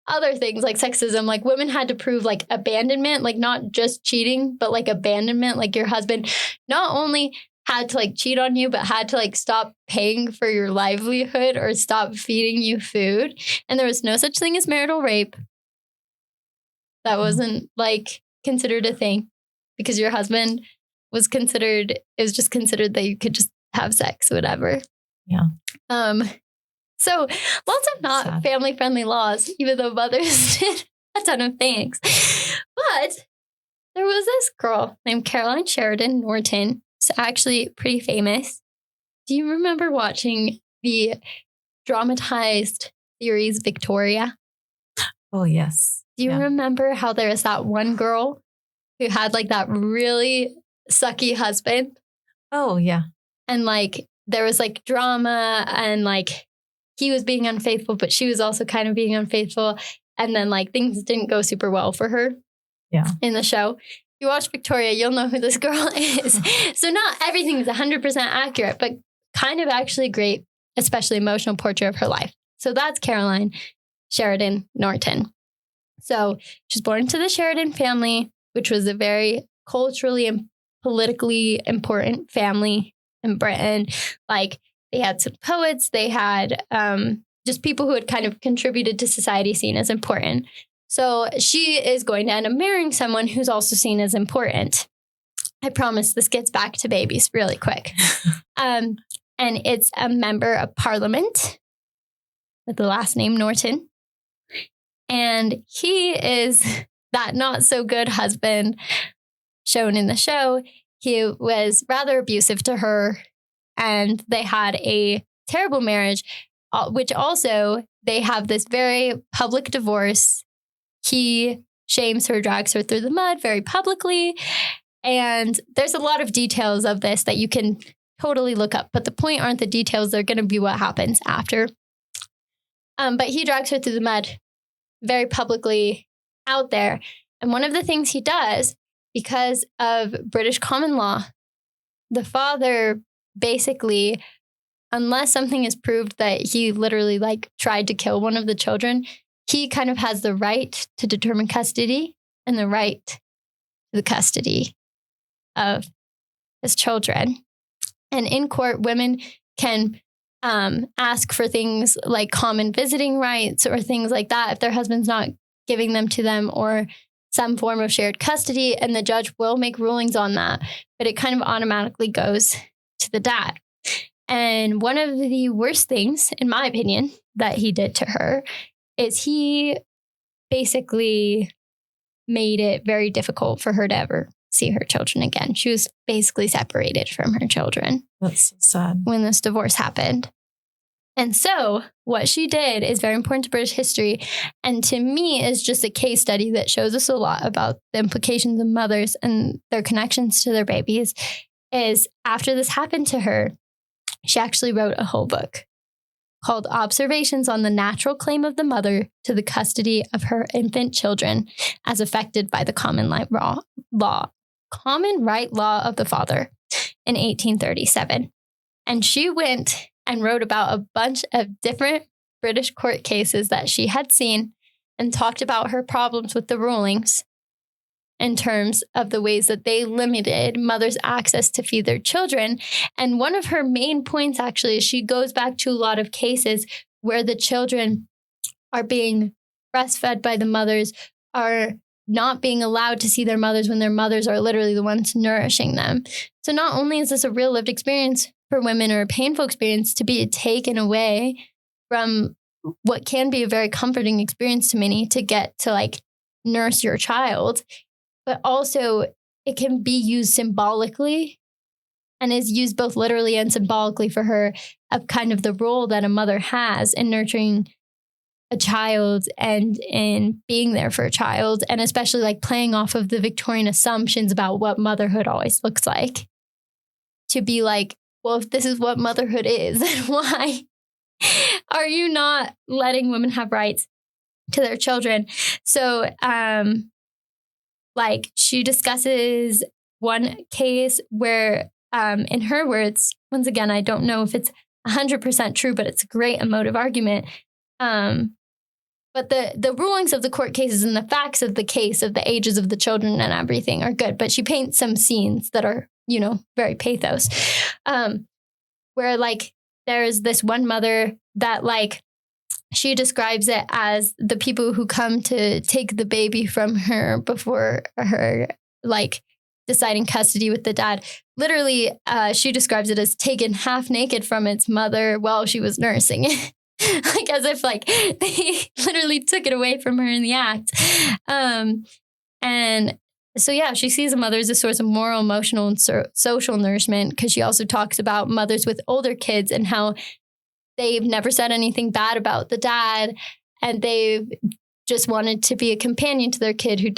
S1: other things like sexism. Like women had to prove like abandonment, like not just cheating, but like abandonment. Like your husband not only had to like cheat on you, but had to like stop paying for your livelihood or stop feeding you food. And there was no such thing as marital rape. That wasn't like considered a thing because your husband was considered, it was just considered that you could just have sex, whatever.
S2: Yeah.
S1: So lots of not family friendly laws, even though mothers did a ton of things. But there was this girl named Caroline Sheridan Norton. It's actually pretty famous. Do you remember watching the dramatized series Victoria?
S2: Oh, yes.
S1: Do you remember how there was that one girl who had like that really sucky husband?
S2: Oh, yeah.
S1: And like there was like drama and like he was being unfaithful, but she was also kind of being unfaithful. And then like things didn't go super well for her in the show. If you watch Victoria, you'll know who this girl is. So not everything is 100% accurate, but kind of actually great, especially emotional portrait of her life. So that's Caroline Sheridan Norton. So she's born into the Sheridan family, which was a very culturally and politically important family in Britain. Like they had some poets, they had just people who had kind of contributed to society seen as important. So she is going to end up marrying someone who's also seen as important. I promise this gets back to babies really quick. And it's a member of parliament. with the last name Norton. And he is that not so good husband shown in the show. He was rather abusive to her, and they had a terrible marriage, which also they have this very public divorce. He shames her, drags her through the mud very publicly. And there's a lot of details of this that you can totally look up. But the point aren't the details. They're going to be what happens after. But he drags her through the mud very publicly out there. And one of the things he does, because of British common law, the father basically, unless something is proved that he literally tried to kill one of the children, he kind of has the right to determine custody and the right to the custody of his children. And in court, women can ask for things like common visiting rights or things like that if their husband's not giving them to them, or some form of shared custody, and the judge will make rulings on that. But it kind of automatically goes to the dad. And one of the worst things, in my opinion, that he did to her is he basically made it very difficult for her to ever see her children again. She was basically separated from her children.
S2: That's so sad.
S1: When this divorce happened. And so what she did is very important to British history. And to me is just a case study that shows us a lot about the implications of mothers and their connections to their babies. Is after this happened to her, she actually wrote a whole book called Observations on the Natural Claim of the Mother to the Custody of Her Infant Children as Affected by the Common Right Law of the Father in 1837. And she went and wrote about a bunch of different British court cases that she had seen and talked about her problems with the rulings in terms of the ways that they limited mothers' access to feed their children. And one of her main points, actually, is she goes back to a lot of cases where the children are being breastfed by the mothers, are not being allowed to see their mothers when their mothers are literally the ones nourishing them. So not only is this a real lived experience for women, or a painful experience to be taken away from what can be a very comforting experience to many, to get to nurse your child, but also it can be used symbolically and is used both literally and symbolically for her, of kind of the role that a mother has in nurturing a child and in being there for a child, and especially playing off of the Victorian assumptions about what motherhood always looks like. To be well, if this is what motherhood is, then why are you not letting women have rights to their children? So, she discusses one case where, in her words, once again, I don't know if it's 100% true, but it's a great emotive argument. But the rulings of the court cases and the facts of the case, of the ages of the children and everything, are good. But she paints some scenes that are, very pathos, where there's this one mother that she describes it as the people who come to take the baby from her before her deciding custody with the dad. Literally, she describes it as taken half naked from its mother while she was nursing it. As if they literally took it away from her in the act. And so, yeah, she sees a mother as a source of moral, emotional, and social nourishment, because she also talks about mothers with older kids and how they've never said anything bad about the dad, and they've just wanted to be a companion to their kid who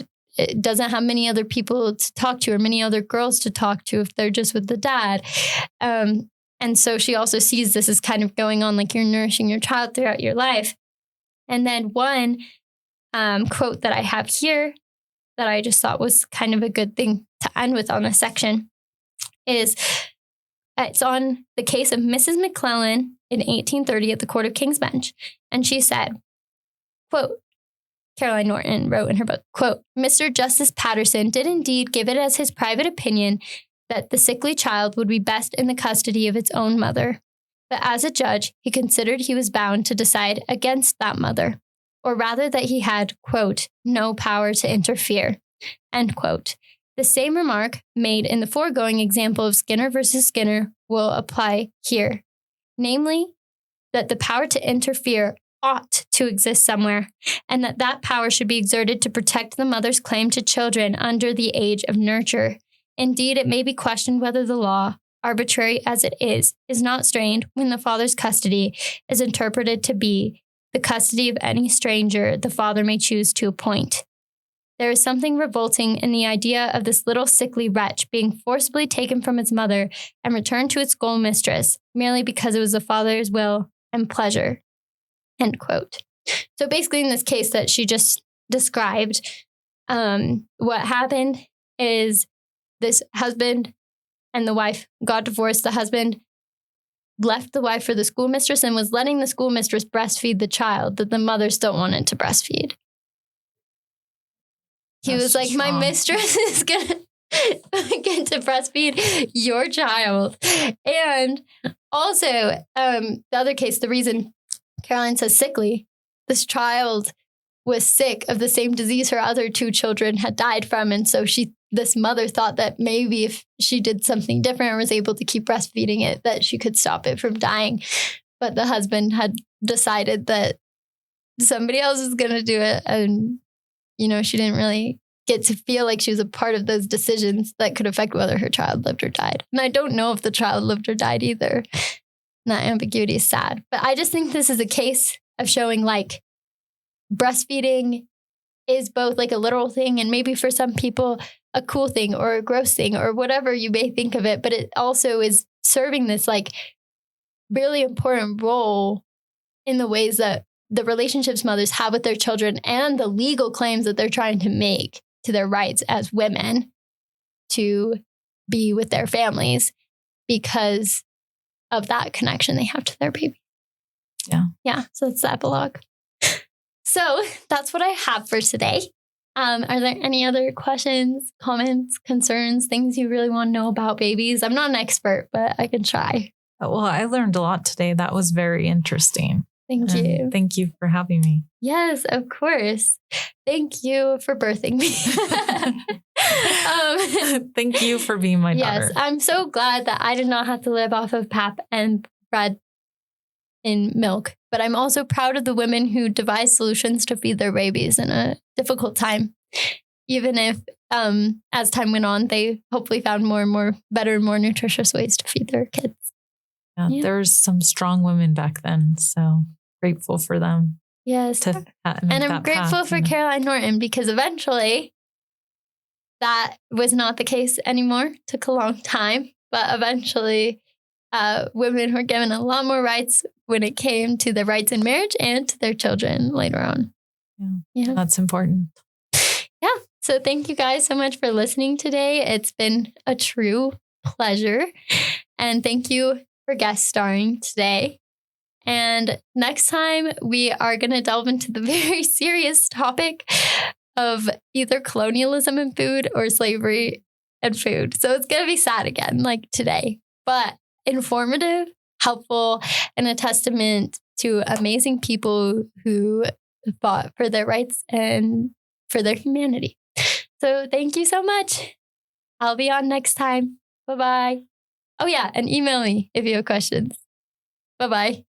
S1: doesn't have many other people to talk to or many other girls to talk to if they're just with the dad. And so she also sees this as kind of going on, you're nourishing your child throughout your life. And then one quote that I have here that I just thought was kind of a good thing to end with on this section is, it's on the case of Mrs. McClellan in 1830 at the Court of King's Bench. And she said, quote, Caroline Norton wrote in her book, quote, Mr. Justice Patterson did indeed give it as his private opinion that the sickly child would be best in the custody of its own mother. But as a judge, he considered he was bound to decide against that mother, or rather that he had, quote, no power to interfere, end quote. The same remark made in the foregoing example of Skinner versus Skinner will apply here, namely that the power to interfere ought to exist somewhere, and that power should be exerted to protect the mother's claim to children under the age of nurture. Indeed, it may be questioned whether the law, arbitrary as it is not strained when the father's custody is interpreted to be the custody of any stranger the father may choose to appoint. There is something revolting in the idea of this little sickly wretch being forcibly taken from its mother and returned to its schoolmistress merely because it was the father's will and pleasure. End quote. So basically in this case that she just described, what happened is this husband and the wife got divorced. The husband left the wife for the schoolmistress and was letting the schoolmistress breastfeed the child that the mother still wanted to breastfeed. He was like, my mistress is going to get to breastfeed your child. And also, the other case, the reason Caroline says sickly, this child was sick of the same disease her other two children had died from. And so this mother thought that maybe if she did something different or was able to keep breastfeeding it, that she could stop it from dying. But the husband had decided that somebody else is going to do it. And, she didn't really get to feel like she was a part of those decisions that could affect whether her child lived or died. And I don't know if the child lived or died either. And that ambiguity is sad. But I just think this is a case of showing like breastfeeding is both like a literal thing and maybe for some people a cool thing or a gross thing or whatever you may think of it. But it also is serving this like really important role in the ways that the relationships mothers have with their children and the legal claims that they're trying to make to their rights as women to be with their families because of that connection they have to their baby.
S2: Yeah.
S1: Yeah. So it's the epilogue. So that's what I have for today. Are there any other questions, comments, concerns, things you really want to know about babies? I'm not an expert, but I can try.
S2: Well, I learned a lot today. That was very interesting.
S1: Thank you.
S2: Thank you for having me.
S1: Yes, of course. Thank you for birthing me.
S2: Thank you for being my daughter.
S1: Yes, I'm so glad that I did not have to live off of pap and bread in milk. But I'm also proud of the women who devised solutions to feed their babies in a difficult time. Even if, as time went on, they hopefully found more and more better and more nutritious ways to feed their kids.
S2: Yeah. There's some strong women back then. So grateful for them.
S1: Yes. And I'm grateful for Caroline Norton because eventually that was not the case anymore. Took a long time, but eventually women were given a lot more rights when it came to their rights in marriage and to their children later on.
S2: Yeah. That's important.
S1: Yeah. So thank you guys so much for listening today. It's been a true pleasure. And thank you for guest starring today. And next time we are going to delve into the very serious topic of either colonialism and food or slavery and food. So it's going to be sad again, like today, but informative, helpful, and a testament to amazing people who fought for their rights and for their humanity. So thank you so much. I'll be on next time. Bye-bye. Oh yeah, and email me if you have questions. Bye-bye.